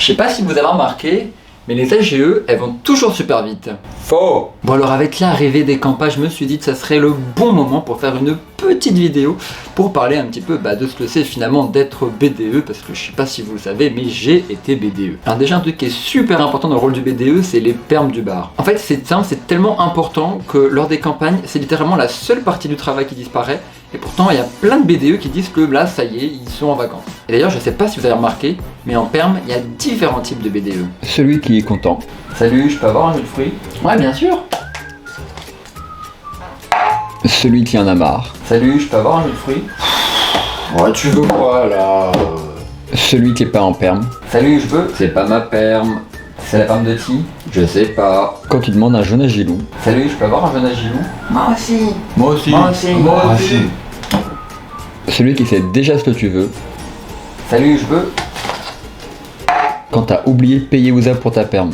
Je sais pas si vous avez remarqué, mais les AGE, elles vont toujours super vite. Faux! Bon alors avec l'arrivée des campagnes, je me suis dit que ça serait le bon moment pour faire une petite vidéo pour parler un petit peu de ce que c'est finalement d'être BDE, parce que je sais pas si vous le savez, mais j'ai été BDE. Alors déjà un truc qui est super important dans le rôle du BDE, c'est les permes du bar. En fait c'est simple, c'est tellement important que lors des campagnes, c'est littéralement la seule partie du travail qui disparaît, et pourtant il y a plein de BDE qui disent que là ça y est, ils sont en vacances. Et d'ailleurs je sais pas si vous avez remarqué, mais en perm, il y a différents types de BDE. Celui qui est content. Salut, je peux avoir un jus de fruits? Ouais, bien sûr. Celui qui en a marre. Salut, je peux avoir un jus de fruits? Ouais, tu veux quoi là? Celui qui est pas en perm. Salut, je veux? C'est pas ma perm. C'est la perm de qui? Je sais pas. Quand tu demandes un jaune agilou. Salut, je peux avoir un jaune agilou? Moi aussi. Moi aussi. Moi aussi. Moi aussi. Celui qui sait déjà ce que tu veux. Salut, je veux? Quand t'as oublié de payer Ouza pour ta perm.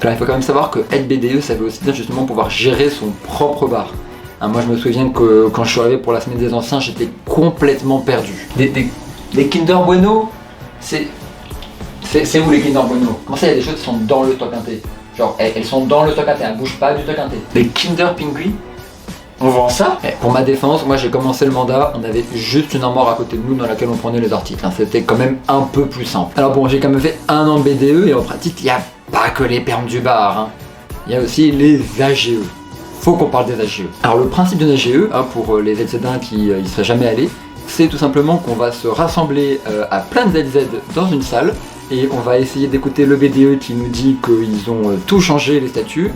Alors, il faut quand même savoir que être BDE, ça veut aussi dire justement pouvoir gérer son propre bar. Hein, moi, je me souviens que quand je suis arrivé pour la semaine des anciens, j'étais complètement perdu. Les Kinder Bueno, c'est où les Kinder Bueno? Comment ça, il y a des choses qui sont dans le toc inté? Genre, elles sont dans le toc inté, elles bougent pas du toc inté. Les Kinder Pingui, on vend ça? Pour ma défense, moi j'ai commencé le mandat, on avait juste une armoire à côté de nous dans laquelle on prenait les articles. Hein, c'était quand même un peu plus simple. Alors bon, j'ai quand même fait 1 an de BDE et en pratique, il n'y a pas que les permes du bar. Hein. Il y a aussi les AGE. Faut qu'on parle des AGE. Alors le principe d'une AGE, hein, pour les ZZ1 qui y seraient jamais allés, c'est tout simplement qu'on va se rassembler à plein de ZZ dans une salle et on va essayer d'écouter le BDE qui nous dit qu'ils ont tout changé les statuts.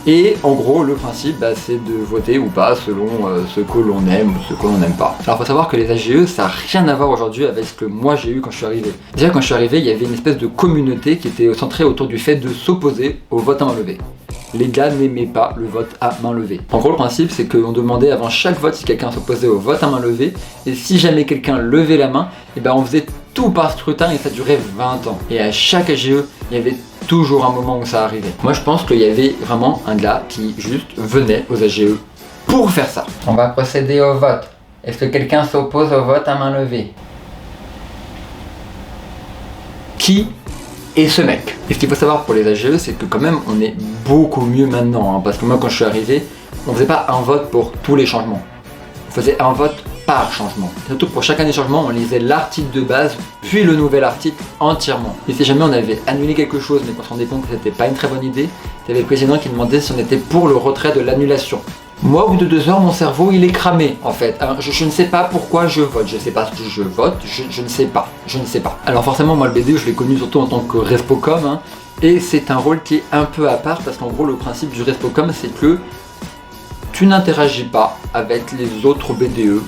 Et en gros, le principe, c'est de voter ou pas selon ce que l'on aime ou ce que l'on n'aime pas. Alors, faut savoir que les AGE, ça n'a rien à voir aujourd'hui avec ce que moi j'ai eu quand je suis arrivé. Déjà, quand je suis arrivé, il y avait une espèce de communauté qui était centrée autour du fait de s'opposer au vote à main levée. Les gars n'aimaient pas le vote à main levée. En gros, le principe, c'est qu'on demandait avant chaque vote si quelqu'un s'opposait au vote à main levée. Et si jamais quelqu'un levait la main, on faisait tout par scrutin et ça durait 20 ans. Et à chaque AGE, il y avait toujours un moment où ça arrivait. Moi je pense qu'il y avait vraiment un gars qui juste venait aux AGE pour faire ça. On va procéder au vote. Est-ce que quelqu'un s'oppose au vote à main levée? Qui est ce mec? Et ce qu'il faut savoir pour les AGE, c'est que quand même on est beaucoup mieux maintenant. Hein, parce que moi quand je suis arrivé, on faisait pas un vote pour tous les changements. On faisait un vote par changement. Surtout pour chacun des changements, on lisait l'article de base, puis le nouvel article entièrement. Et si jamais on avait annulé quelque chose, mais qu'on se rendait compte que c'était pas une très bonne idée, c'était le président qui demandait si on était pour le retrait de l'annulation. Moi, au bout de 2 heures, mon cerveau, il est cramé, en fait. Alors, je ne sais pas pourquoi je vote. Je ne sais pas ce que je vote. Je ne sais pas. Je ne sais pas. Alors forcément, moi, le BDE, je l'ai connu surtout en tant que Respocom. Hein, et c'est un rôle qui est un peu à part, parce qu'en gros, le principe du Respocom, c'est que tu n'interagis pas avec les autres BDE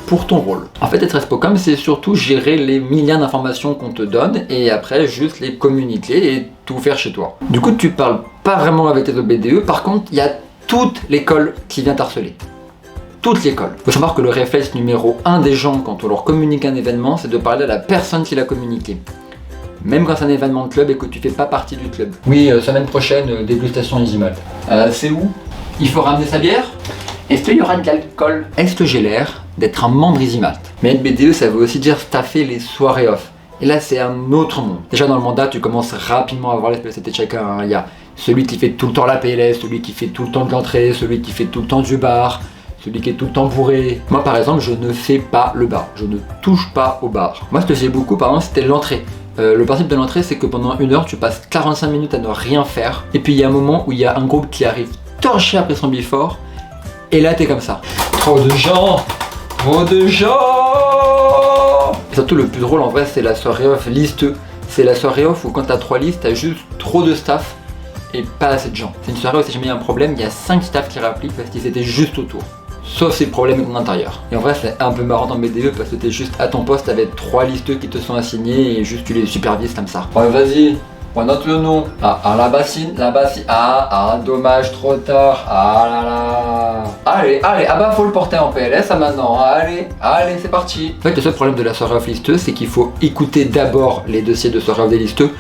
pour ton rôle. En fait, être Respocom, c'est surtout gérer les milliards d'informations qu'on te donne et après juste les communiquer et tout faire chez toi. Du coup, tu parles pas vraiment avec tes autres BDE. Par contre, il y a toute l'école qui vient t'harceler. Toute l'école. Il faut savoir que le réflexe numéro 1 des gens quand on leur communique un événement, c'est de parler à la personne qui l'a communiqué. Même quand c'est un événement de club et que tu fais pas partie du club. Oui, semaine prochaine, dégustation EasyMalt. C'est où? Il faut ramener sa bière? Est-ce qu'il y aura de l'alcool? Est-ce que j'ai l'air d'être un membre EasyMalt? Mais être BDE, ça veut aussi dire staffer les soirées off. Et là, c'est un autre monde. Déjà dans le mandat, tu commences rapidement à voir les spécialités de chacun. Hein. Il y a celui qui fait tout le temps la PLS, celui qui fait tout le temps de l'entrée, celui qui fait tout le temps du bar, celui qui est tout le temps bourré. Moi, par exemple, je ne fais pas le bar. Je ne touche pas au bar. Moi, ce que j'ai beaucoup, par exemple, c'était l'entrée. Le principe de l'entrée, c'est que pendant 1 heure, tu passes 45 minutes à ne rien faire. Et puis, il y a un moment où il y a un groupe qui arrive torché après son before. Et là, t'es comme ça. Trop de gens! Trop de gens! Et surtout, le plus drôle, en vrai, c'est la soirée off liste. C'est la soirée off où quand t'as 3 listes, t'as juste trop de staff et pas assez de gens. C'est une soirée où si jamais il y a un problème, il y a 5 staffs qui réappliquent parce qu'ils étaient juste autour. Sauf si le problème est en intérieur. Et en vrai, c'est un peu marrant dans BDE parce que t'es juste à ton poste avec 3 listes qui te sont assignées et juste tu les supervises comme ça. Ouais, vas-y! On note le nom. La bassine. Dommage, trop tard. Ah là là. Allez, faut le porter en PLS maintenant. Allez, c'est parti. En fait, le seul problème de la soirée off listeuse, c'est qu'il faut écouter d'abord les dossiers de soirée off des listeux.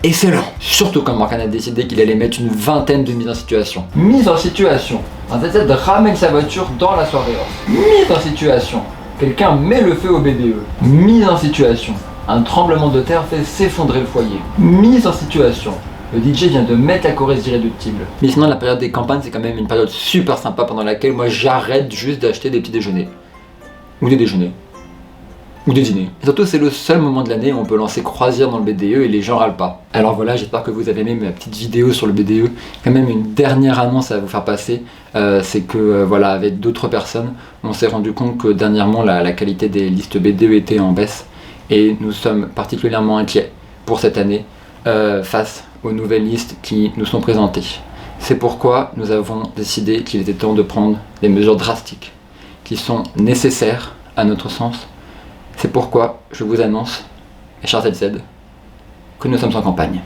Et c'est lent. Surtout quand Morgan a décidé qu'il allait mettre une 20aine de mises en situation. Mise en situation. Un ZZ ramène sa voiture dans la soirée off. Mise en situation. Quelqu'un met le feu au BDE. Mise en situation. Un tremblement de terre fait s'effondrer le foyer. Mise en situation. Le DJ vient de mettre la chorus irréductible. Mais sinon, la période des campagnes, c'est quand même une période super sympa pendant laquelle moi j'arrête juste d'acheter des petits déjeuners. Ou des déjeuners. Ou des dîners. Et surtout, c'est le seul moment de l'année où on peut lancer croisière dans le BDE et les gens râlent pas. Alors voilà, j'espère que vous avez aimé ma petite vidéo sur le BDE. Quand même une dernière annonce à vous faire passer, c'est que voilà, avec d'autres personnes, on s'est rendu compte que dernièrement la qualité des listes BDE était en baisse et nous sommes particulièrement inquiets pour cette année face aux nouvelles listes qui nous sont présentées. C'est pourquoi nous avons décidé qu'il était temps de prendre des mesures drastiques qui sont nécessaires à notre sens. C'est pourquoi je vous annonce, mes chers ZZ, que nous sommes en campagne.